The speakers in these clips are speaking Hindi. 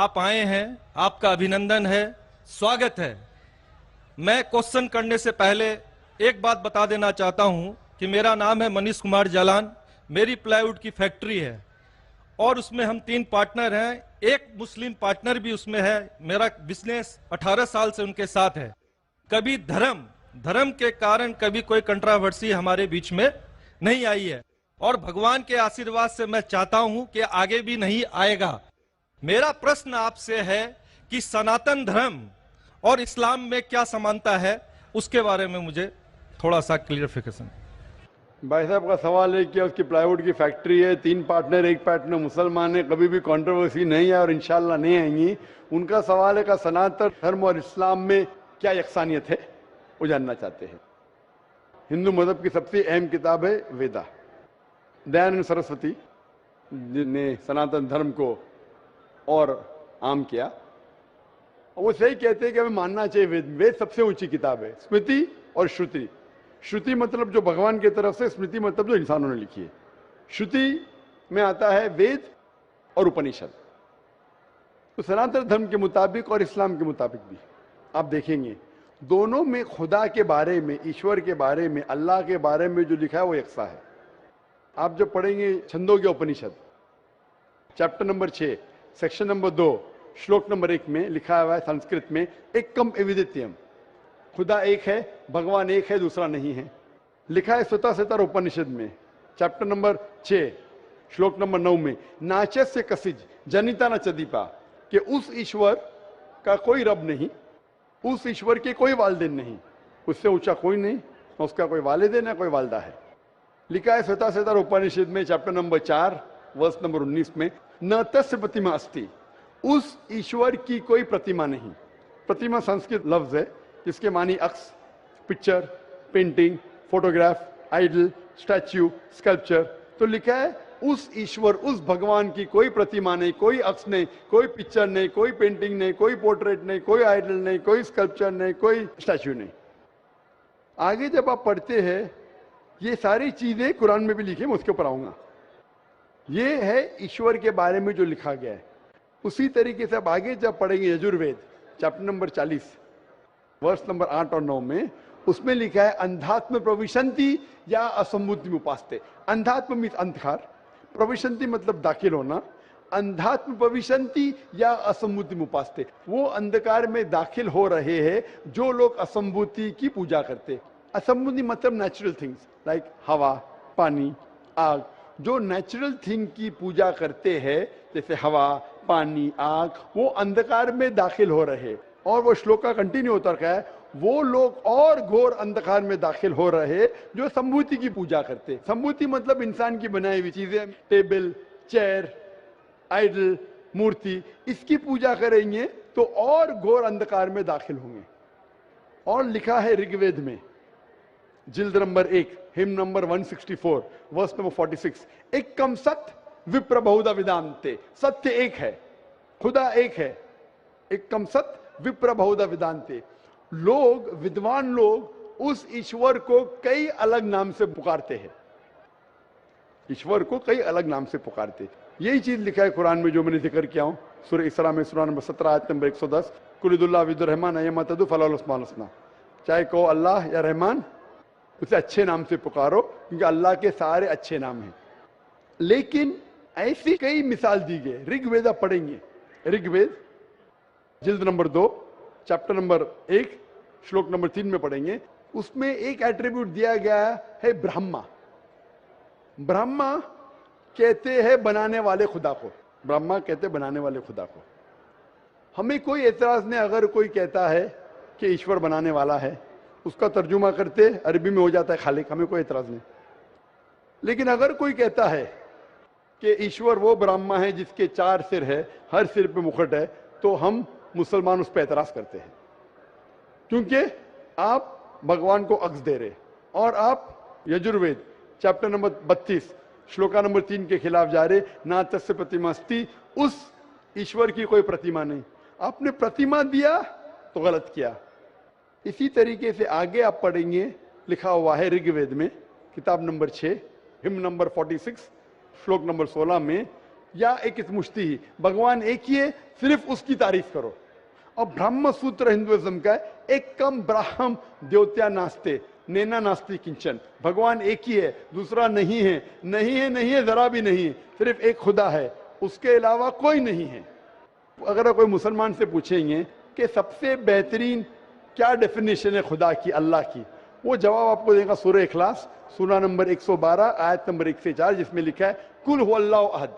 आप आए हैं, आपका अभिनंदन है, स्वागत है। मैं क्वेश्चन करने से पहले एक बात बता देना चाहता हूं कि मेरा नाम है मनीष कुमार जालान। मेरी प्लाईवुड की फैक्ट्री है और उसमें हम 3 पार्टनर हैं। एक मुस्लिम पार्टनर भी उसमें है। मेरा बिजनेस 18 साल से उनके साथ है। कभी धर्म के कारण कभी कोई कंट्रावर्सी हमारे बीच में नहीं आई है और भगवान के आशीर्वाद से मैं चाहता हूं कि आगे भी नहीं आएगा। मेरा प्रश्न आपसे है कि सनातन धर्म और इस्लाम में क्या समानता है, उसके बारे में मुझे थोड़ा सा क्लियरिफिकेशन। भाई साहब का सवाल है कि उसकी प्लाईवुड की फैक्ट्री है, 3 पार्टनर, एक पार्टनर मुसलमान है, कभी भी कंट्रोवर्सी नहीं है और इंशाल्लाह नहीं आएंगी। उनका सवाल है कि सनातन धर्म और इस्लाम में क्या यकसानियत है, वो जानना चाहते हैं। हिंदू मजहब की सबसे अहम किताब है वेदा। दयानंद सरस्वती ने सनातन धर्म को और आम किया। वो सही कहते हैं कि हमें मानना चाहिए वेद। वेद सबसे ऊंची किताब है। स्मृति और श्रुति। श्रुति मतलब जो भगवान की तरफ से, स्मृति मतलब जो इंसानों ने लिखी है। श्रुति में आता है वेद और उपनिषद। तो सनातन धर्म के मुताबिक और इस्लाम के मुताबिक भी आप देखेंगे दोनों में खुदा के बारे में, ईश्वर के बारे में, अल्लाह के बारे में जो लिखा है वो यकसा है। आप जब पढ़ेंगे छंदोग्य उपनिषद चैप्टर नंबर 6 सेक्शन नंबर 2 श्लोक नंबर 1 में लिखा हुआ है संस्कृत में, एकम एविदित्यम, खुदा एक है, भगवान एक है, दूसरा नहीं है। लिखा है स्वतः उपनिषद में चैप्टर नंबर 6 श्लोक नंबर 9 में, नाचस्य कसिज जनिता न चदीपा, कि उस ईश्वर का कोई रब नहीं, उस ईश्वर के कोई वालिदैन नहीं, उससे ऊंचा कोई नहीं, उसका कोई वालिदैन है, कोई वालदा है। लिखा है स्वतः उपनिषद में चैप्टर नंबर 4 वर्स नंबर 19 में, न तस्य प्रतिमा अस्ति, उस ईश्वर की कोई प्रतिमा नहीं। प्रतिमा संस्कृत लफ्ज है जिसके मानी अक्स, picture, painting, photograph, idol, statue, sculpture. तो लिखा है उस ईश्वर, उस भगवान की कोई प्रतिमा नहीं, कोई अक्स नहीं, कोई पिक्चर नहीं, कोई पेंटिंग नहीं, कोई पोर्ट्रेट नहीं, कोई आइडल नहीं, कोई स्कल्पचर नहीं, कोई स्टैच्यू नहीं। आगे जब आप पढ़ते हैं ये सारी चीजें कुरान में भी लिखी है, मैं उसके ऊपर आऊंगा। ये है ईश्वर के बारे में जो लिखा गया है। उसी तरीके से अब आगे जब पढ़ेंगे यजुर्वेद चैप्टर नंबर 40 वर्ष नंबर 8 और 9 में, उसमें लिखा है अंधात्म प्रविशंति या असम्मुति उपास्ते। अंधात्म मीन्स अंधकार, प्रविशंति मतलब दाखिल होना, अंधात्म प्रविशंति या असम्मुति उपास्ते, वो अंधकार में दाखिल हो रहे हैं जो लोग असम्भूति की पूजा करते। असम्भूति मतलब नेचुरल थिंग्स लाइक हवा, पानी, आग, जो नेचुरल थिंग की पूजा करते हैं जैसे हवा, पानी, आग, वो अंधकार में दाखिल हो रहे। और वो श्लोक का कंटिन्यू होता है, वो लोग और घोर अंधकार में दाखिल हो रहे जो संभूति की पूजा करते। संभूति मतलब इंसान की बनाई हुई चीजें, टेबल, चेयर, आइडल, मूर्ति, इसकी पूजा करेंगे तो और घोर अंधकार में दाखिल होंगे। और लिखा है ऋग्वेद में जिल्द number 1 hymn number 164 verse number 46, एकम सत्य विप्र बहुधा विदांते, सत्य एक है, खुदा एक है, एकम सत्य विप्र बहुधा विदांते। लोग, विद्वान लोग उस ईश्वर को कई अलग नाम से पुकारते हैं, ईश्वर को कई अलग नाम से पुकारते। यही चीज लिखा है कुरान में जो मैंने जिक्र किया हूं, सूरह इसरा में सूरह नंबर 17 आयत नंबर 110, कुलिदुल्लाह विदुर रहमान अय्यमा तदु फलाल उस्मान हसना, चाहे कहो अल्लाह या रहमान, उसे अच्छे नाम से पुकारो क्योंकि अल्लाह के सारे अच्छे नाम हैं। लेकिन ऐसी कई मिसाल दी गई। ऋग्वेद आप पढ़ेंगे, ऋग्वेद जिल्द नंबर 2 चैप्टर नंबर 1 श्लोक नंबर 3 में पढ़ेंगे, उसमें एक एट्रीब्यूट दिया गया है ब्रह्मा। ब्रह्मा कहते हैं बनाने वाले खुदा को, ब्रह्मा कहते हैं बनाने वाले खुदा को। हमें कोई एतराज नहीं अगर कोई कहता है कि ईश्वर बनाने वाला है, उसका तर्जुमा करते अरबी में हो जाता है खालिक, हमें कोई एतराज नहीं। लेकिन अगर कोई कहता है कि ईश्वर वो ब्रह्मा है जिसके 4 सिर है, हर सिर पे मुकुट है, तो हम मुसलमान उस पर एतराज करते हैं, क्योंकि आप भगवान को अक्स दे रहे और आप Yajurveda chapter number 32 shloka number 3 के खिलाफ जा रहे। ना तस्य प्रतिमा अस्ति, उस ईश्वर की कोई प्रतिमा नहीं, आपने प्रतिमा दिया तो गलत किया। इसी तरीके से आगे आप पढ़ेंगे, लिखा हुआ है ऋग्वेद में किताब नंबर 6 हिम नंबर 46 श्लोक नंबर 16 में, या एक मुश्ती ही, भगवान एक ही है, सिर्फ उसकी तारीफ करो। और ब्रह्म सूत्र हिंदुइज्म का है, एक कम ब्राह्म देवत्या नास्ते नैना नास्ति किंचन, भगवान एक ही है, दूसरा नहीं है, नहीं है, नहीं है, जरा भी नहीं है, सिर्फ एक खुदा है, उसके अलावा कोई नहीं है। अगर कोई मुसलमान से पूछेंगे कि सबसे बेहतरीन क्या डेफिनेशन है खुदा की, अल्लाह की, वो जवाब आपको देगा सूरह इखलास, सूरा नंबर 112 आयत नंबर 1 से 4, जिसमें लिखा है कुल हुवल्लाहु अहद,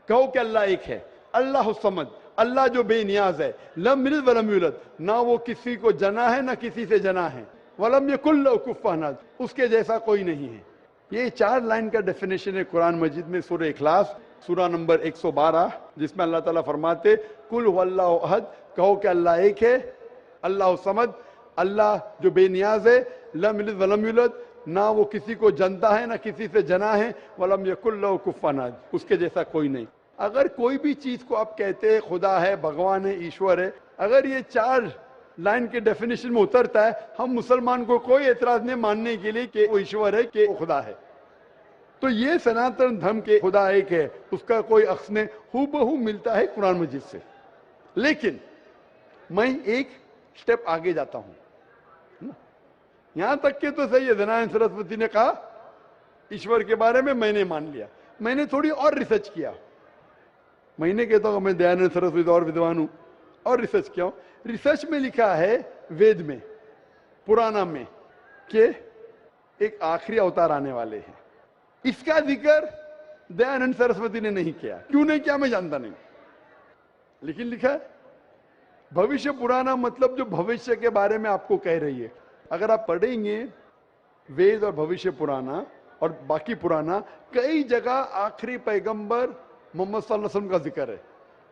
कहो कि अल्लाह एक है, अल्लाह समद, अल्लाह जो बेनियाज है, लम यलिद वलम यूलद, ना वो किसी को जना है ना किसी से जना है, वलम यकुल लहू कुफुवन अहद, उसके जैसा कोई नहीं है। ये 4 लाइन का डेफिनेशन है कुरान मजीद में, सूरह इखलास सूरा नंबर 112, जिसमें अल्लाह ताला फरमाते कुल हुवल्लाहु अहद, कहो कि अल्लाह एक है, अल्लाह समद, अल्लाह जो बेनियाज है, लम यलिद वलम यूलद, ना वो किसी को जनता है ना किसी से जना है, वलम यकुल लहू कुफुवन अहद, उसके जैसा कोई नहीं। अगर कोई भी चीज को आप कहते हैं खुदा है, भगवान है, ईश्वर है, अगर ये 4 लाइन के डेफिनेशन में उतरता है, हम मुसलमान को कोई एतराज नहीं मानने के लिए कि वो ईश्वर है, कि वो खुदा है। तो ये सनातन धर्म के खुदा एक है, उसका कोई अक्स नहीं, हूबहू मिलता है कुरान मजीद से। लेकिन मैं एक स्टेप आगे जाता हूं, यहां तक के तो सही है, दयानंद सरस्वती ने कहा ईश्वर के बारे में, मैंने मान लिया, मैंने थोड़ी और रिसर्च किया। मैंने कहता हूं मैं दयानंद सरस्वती और विद्वान हूं, और रिसर्च किया हूं। रिसर्च में लिखा है वेद में, पुराना में, कि एक आखिरी अवतार आने वाले हैं। इसका जिक्र दयानंद सरस्वती ने नहीं किया, क्यों नहीं किया मैं जानता नहीं, लेकिन लिखा है भविष्य पुराना, मतलब जो भविष्य के बारे में आपको कह रही है। अगर आप पढ़ेंगे वेद और भविष्य पुराना और बाकी पुराना, कई जगह आखिरी पैगंबर मोहम्मद सल्लल्लाहु अलैहि वसल्लम का जिक्र है।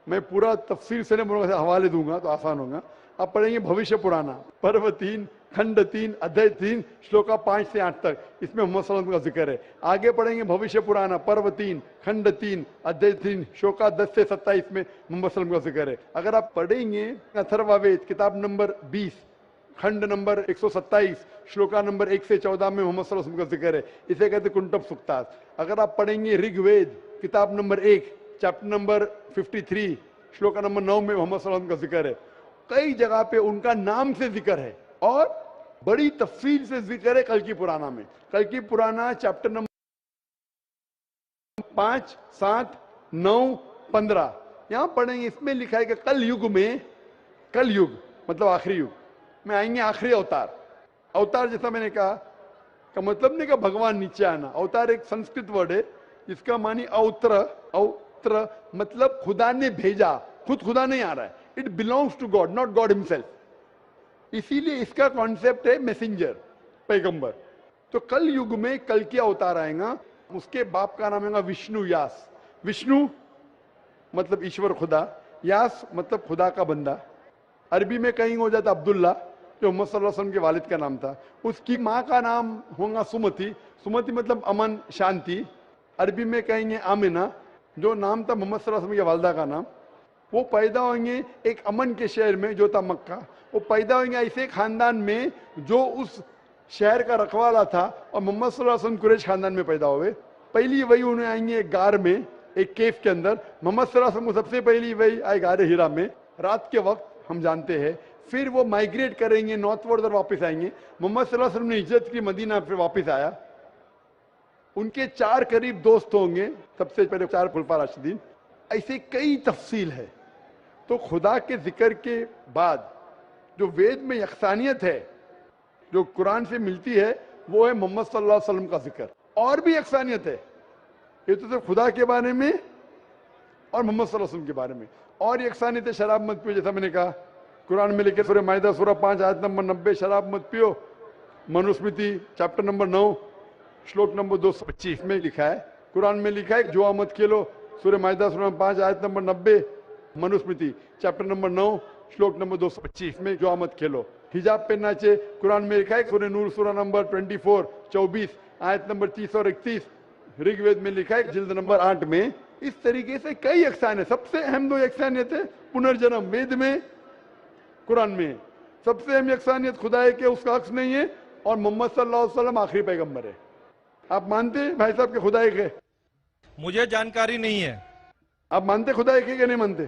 मैं पूरा तफसीर से हवाले दूंगा तो आसान होगा। आप पढ़ेंगे भविष्य पुराना पर्व 3 खंड 3 अध्याय 3 श्लोका 5 से 8 तक, इसमें मोहम्मद सल्लल्लाहु अलैहि वसल्लम का जिक्र है। आगे पढ़ेंगे भविष्य पुराना पर्व 3 खंड 3 अध्याय 3 श्लोका 10 से 27 में मोहम्मद सल्लल्लाहु अलैहि वसल्लम का जिक्र है। अगर आप पढ़ेंगे अथर्ववेद किताब नंबर 20 खंड नंबर 127 श्लोका नंबर 1 से 14 में मोहम्मद सल्लल्लाहु अलैहि वसल्लम का जिक्र है, इसे कहते कुंटब सुक्तास। अगर आप पढ़ेंगे ऋग्वेद किताब number 1 chapter number 53 shloka number 9 में मोहम्मद सल्लल्लाहु अलैहि वसल्लम का जिक्र है। कई जगह पे उनका नाम से जिक्र है और बड़ी तफसील से जिक्र है कल की पुराना में। कल की पुराना चैप्टर नंबर 5, 7, 9, 15 यहां पढ़ेंगे। इसमें लिखा है कि कल युग में, कल युग मतलब आखिरी युग में आएंगे आखिरी अवतार। अवतार जैसा मैंने कहा का मतलब नहीं कि भगवान नीचे आना, अवतार एक संस्कृत वर्ड है जिसका मानी अवतर, अवतर मतलब खुदा ने भेजा, खुद खुदा नहीं आ रहा है, it belongs to God, not God himself. इसीलिए इसका कॉन्सेप्ट है मैसेंजर, पैगंबर। तो कल युग में कल की अवतार आएगा, उसके बाप का नाम है विष्णु यास। विष्णु मतलब ईश्वर खुदा, यास मतलब खुदा का बंदा। अरबी में कहीं हो जाता अब्दुल्ला जो मोहम्मद सल्लल्लाहु अलैहि वसल्लम के वालिद का नाम था। उसकी माँ का नाम होगा सुमति, सुमति मतलब अमन शांति। अरबी में कहेंगे आमिना जो नाम था मोहम्मद सल्लल्लाहु अलैहि वसल्लम के वालिदा का नाम। वो पैदा होंगे एक अमन के शहर में जो था मक्का। वो पैदा होंगे ऐसे खानदान में जो उस शहर का रखवाला था और मोहम्मद सल्लल्लाहु अलैहि वसल्लम कुरैश खानदान में पैदा हुए। पहली वही उन्हें आएंगे एक गार में, एक केव के अंदर। मोहम्मद सल्लल्लाहु अलैहि वसल्लम को सबसे पहली वही आए गार हिरा में रात के वक्त, हम जानते हैं। फिर वो माइग्रेट करेंगे नॉर्थवर्ड और वापस आएंगे। मोहम्मद सल्लल्लाहु अलैहि वसल्लम ने हिजरत की, मदीना फिर वापस आया। उनके 4 करीब दोस्त होंगे, सबसे पहले 4 खुलफा राशिदीन। ऐसे कई तफसील है। तो खुदा के जिक्र के बाद जो वेद में यकसानियत है जो कुरान से मिलती है वो है मोहम्मद सल्लल्लाहु अलैहि वसल्लम का जिक्र। और भी यकसानियत है, ये तो सिर्फ खुदा के बारे में और मोहम्मद सल्लल्लाहु अलैहि वसल्लम के बारे में। और यकसानियत है शराब मत पियो, जैसा मैंने कहा कुरान में लिखे सूरह माइदा सूरह 5 आयत नंबर 90 शराब मत पियो। मनुस्मृति चैप्टर नंबर 9 श्लोक नंबर 225 में लिखा है। कुरान में लिखा है जुआ मत खेलो, सूरह माइदा सूरह 5 आयत नंबर 90। मनुस्मृति चैप्टर नंबर 9 श्लोक नंबर 225 में जुआ मत खेलो। हिजाब पहनना चाहिए, कुरान में लिखा है सूरह नूर सूरह नंबर 24 आयत नंबर 30 और 31। ऋग्वेद में लिखा है जिल्द नंबर 8 में। इस तरीके से कई यकसानियत। सबसे अहम 2 यकसानियत है पुनर्जन्म, वेद में कुरान में। सबसे अहम यकसानियत खुदा है कि उसका अक्स नहीं है और मोहम्मद सल्लल्लाहु अलैहि वसल्लम आखिरी पैगंबर है। आप मानते हैं भाई साहब के खुदा एक है? मुझे जानकारी नहीं है। आप मानते खुदा एक है कि नहीं मानते?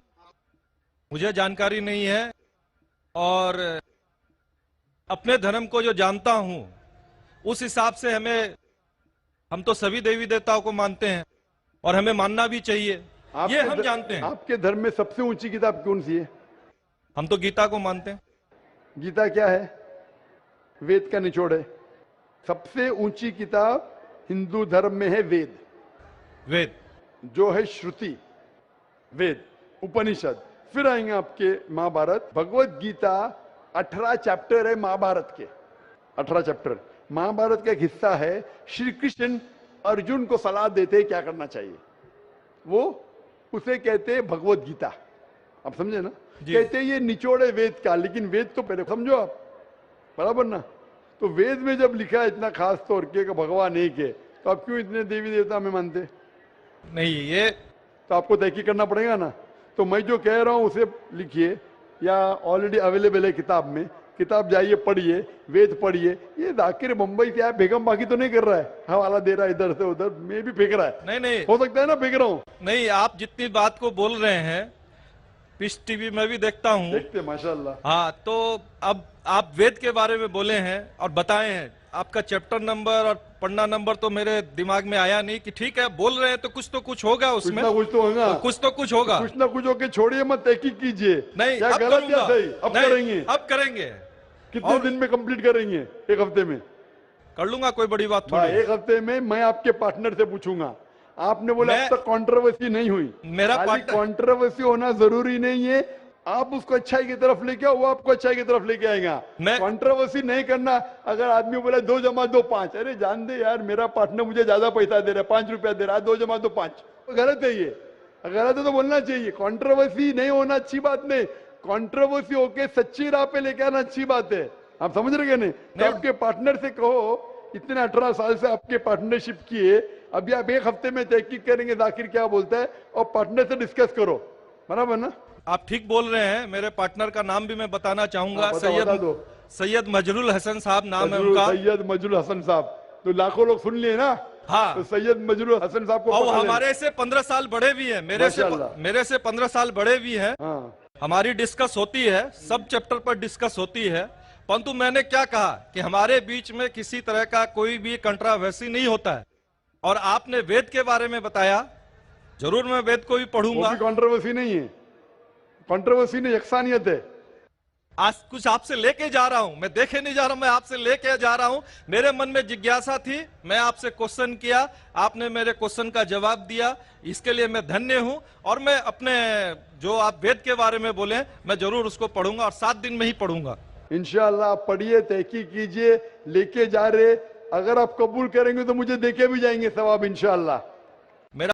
मुझे जानकारी नहीं है, और अपने धर्म को जो जानता हूं उस हिसाब से हम तो सभी देवी देवताओं को मानते हैं और हमें मानना भी चाहिए, ये हम जानते हैं। आपके धर्म में सबसे ऊंची किताब कौन सी है? हम तो गीता को मानते हैं। गीता क्या है? वेद का निचोड़ है। सबसे ऊंची किताब हिंदू धर्म में है वेद। वेद जो है श्रुति, वेद, उपनिषद, फिर आएंगे आपके महाभारत। भगवत गीता 18 चैप्टर है महाभारत के, 18 चैप्टर। महाभारत का एक हिस्सा है, श्री कृष्ण अर्जुन को सलाह देते हैं क्या करना चाहिए, वो उसे कहते हैं भगवत गीता। आप समझे ना? कहते हैं ये निचोड़ है वेद का, लेकिन वेद तो पहले समझो आप, बराबर ना? तो वेद में जब लिखा है इतना खास तौर के भगवान एक है, तो आप क्यों इतने देवी देवता में मानते नहीं? ये तो आपको तहकीक करना पड़ेगा ना। तो मैं जो कह रहा हूं उसे लिखिए, या ऑलरेडी अवेलेबल है किताब में, किताब जाइए पढ़िए, वेद पढ़िए। ये जाकिर मुंबई से आया बेगम बाकी तो नहीं कर रहा है, हवाला दे रहा है इधर से उधर, मैं भी फेंक रहा है। नहीं हो सकता है ना फेंक रहा हूं। नहीं, आप जितनी बात को बोल रहे हैं, पीस टीवी में भी देखता हूं। देखते माशाल्लाह। हाँ, तो अब आप वेद के बारे में बोले हैं और बताए हैं, आपका चैप्टर नंबर और पन्ना नंबर तो मेरे दिमाग में आया नहीं कि ठीक है बोल रहे हैं तो कुछ होगा उसमें, कुछ तो होगा, कुछ तो कुछ होगा, कुछ ना कुछ होके छोड़िए मत, तहकीक कीजिए। नहीं क्या अब गलत करूंगा, या सही? अब नहीं, करेंगे। अब करेंगे। कितने दिन में कंप्लीट करेंगे? एक हफ्ते में कर लूंगा, कोई बड़ी बात थोड़ी है। एक हफ्ते में मैं आपके पार्टनर से पूछूंगा। आपने बोला अब तक कंट्रोवर्सी नहीं हुई। मेरा कंट्रोवर्सी होना जरूरी नहीं है, आप उसको अच्छाई की तरफ लेके आओ, वो आपको अच्छाई की तरफ लेके आएगा। कंट्रोवर्सी नहीं करना। अगर आदमी बोला 2 जमा 2 5, अरे जान दे यार, मेरा पार्टनर मुझे ज्यादा पैसा दे रहा है, 5 रुपया दे रहा है, 2 जमा 2 5, गलत है ये। गलत है तो बोलना चाहिए। कंट्रोवर्सी नहीं होना अच्छी बात नहीं, कंट्रोवर्सी होके सच्ची राह पे लेके आना अच्छी बात है। आप समझ रहे नहीं? तो आपके पार्टनर से कहो, इतने 18 साल से आपके पार्टनरशिप किए, अभी आप एक हफ्ते में तहकीक करेंगे जाकिर क्या बोलता है, और पार्टनर से डिस्कस करो, बराबर ना? आप ठीक बोल रहे हैं। मेरे पार्टनर का नाम भी मैं बताना चाहूंगा। सैयद मजरुल हसन साहब नाम है उनका। सैयद मजरुल हसन साहब तो लाखों लोग सुन लिए ना। हाँ, तो सैयद मजरुल हसन साहब को और हमारे से 15 साल बड़े भी हैं, मेरे से 15 साल बड़े भी हैं। हाँ। हमारी डिस्कस होती है, सब चैप्टर पर डिस्कस होती है। परंतु मैंने क्या कहा कि हमारे बीच में किसी तरह का कोई भी कंट्रोवर्सी नहीं होता है। और आपने वेद के बारे में बताया, जरूर मैं वेद को भी पढ़ूंगा। कंट्रोवर्सी नहीं है, कंट्रोवर्सी नहीं, यकसानियत है। आज कुछ आपसे लेके जा रहा हूं, मैं देखे नहीं जा रहा हूं, मैं आपसे लेके जा रहा हूं। मेरे मन में जिज्ञासा थी, मैं आपसे क्वेश्चन किया, आपने मेरे क्वेश्चन का जवाब दिया, इसके लिए मैं धन्य हूं। और मैं अपने जो आप वेद के बारे में बोले, मैं जरूर उसको पढ़ूंगा और 7 दिन में ही पढ़ूंगा इंशाअल्लाह। आप पढ़िए, तहकीक कीजिए, लेके जा रहे, अगर आप कबूल करेंगे तो मुझे देके भी जाएंगे सवाब इंशाअल्लाह।